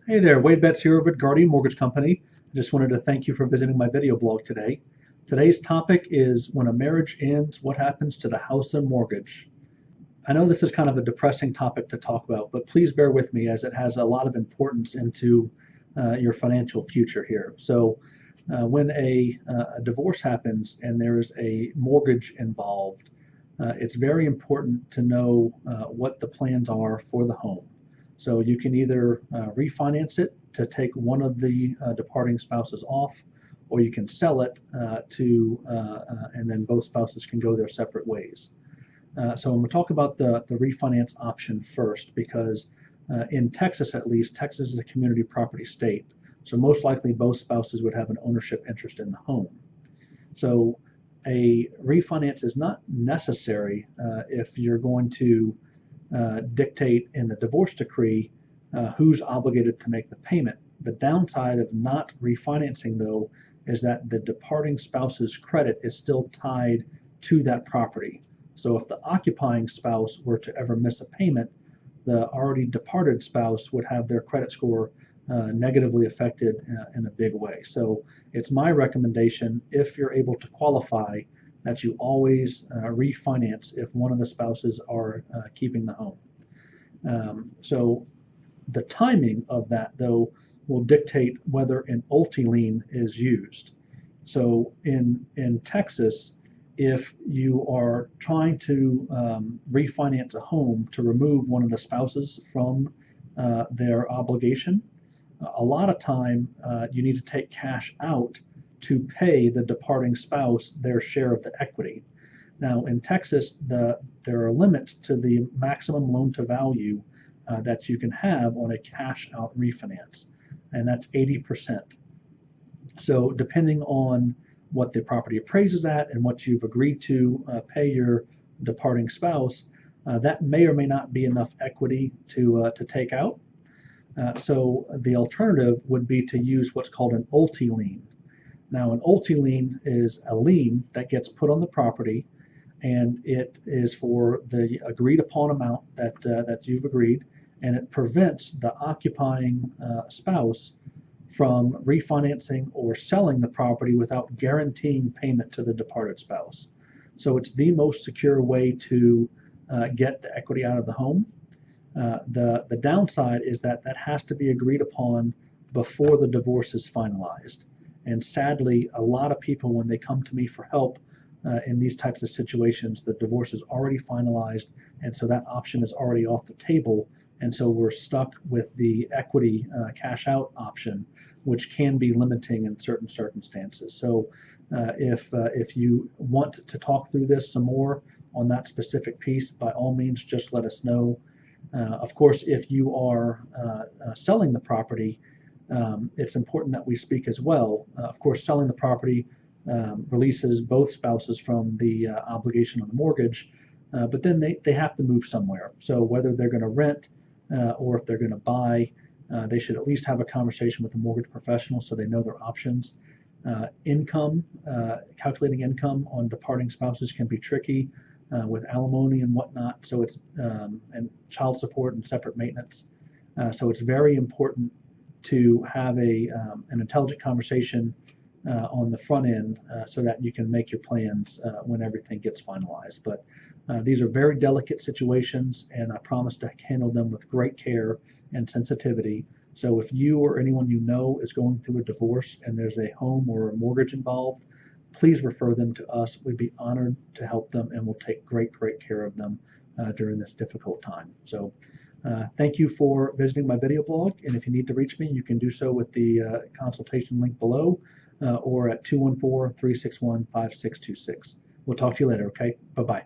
Hey there, Wade Betz here over at Guardian Mortgage Company. I just wanted to thank you for visiting my video blog today. Today's topic is when a marriage ends, what happens to the house and mortgage? I know this is kind of a depressing topic to talk about, but please bear with me as it has a lot of importance into your financial future here. So when a divorce happens and there is a mortgage involved, it's very important to know what the plans are for the home. So you can either refinance it to take one of the departing spouses off, or you can sell it and then both spouses can go their separate ways. So I'm going to talk about the refinance option first, because in Texas at least, Texas is a community property state. So most likely both spouses would have an ownership interest in the home. So a refinance is not necessary if you're going to dictate in the divorce decree who's obligated to make the payment. The downside of not refinancing, though, is that the departing spouse's credit is still tied to that property. So if the occupying spouse were to ever miss a payment, the already departed spouse would have their credit score negatively affected in a big way. So it's my recommendation, if you're able to qualify, that you always refinance if one of the spouses are keeping the home. So the timing of that, though, will dictate whether an ulti-lien is used. So in Texas, if you are trying to refinance a home to remove one of the spouses from their obligation, a lot of time you need to take cash out to pay the departing spouse their share of the equity. Now in Texas, there are limits to the maximum loan to value that you can have on a cash out refinance, and that's 80%. So depending on what the property appraises at and what you've agreed to pay your departing spouse, that may or may not be enough equity to take out. So the alternative would be to use what's called an ulti-lien. Now, an ulti-lien is a lien that gets put on the property, and it is for the agreed upon amount that you've agreed, and it prevents the occupying spouse from refinancing or selling the property without guaranteeing payment to the departed spouse. So it's the most secure way to get the equity out of the home. The downside is that has to be agreed upon before the divorce is finalized. And sadly, a lot of people, when they come to me for help in these types of situations, the divorce is already finalized, and so that option is already off the table. And so we're stuck with the equity cash out option, which can be limiting in certain circumstances. So if you want to talk through this some more on that specific piece, by all means, just let us know. Of course, if you are selling the property, it's important that we speak as well. Of course, selling the property releases both spouses from the obligation on the mortgage, but then they have to move somewhere. So whether they're going to rent or if they're going to buy, they should at least have a conversation with the mortgage professional so they know their options. Calculating income on departing spouses can be tricky with alimony and whatnot. So it's and child support and separate maintenance. So it's very important to have an intelligent conversation on the front end so that you can make your plans when everything gets finalized. But these are very delicate situations, and I promise to handle them with great care and sensitivity. So if you or anyone you know is going through a divorce and there's a home or a mortgage involved, please refer them to us. We'd be honored to help them, and we'll take great care of them during this difficult time. So thank you for visiting my video blog, and if you need to reach me, you can do so with the consultation link below or at 214-361-5626. We'll talk to you later, okay? Bye-bye.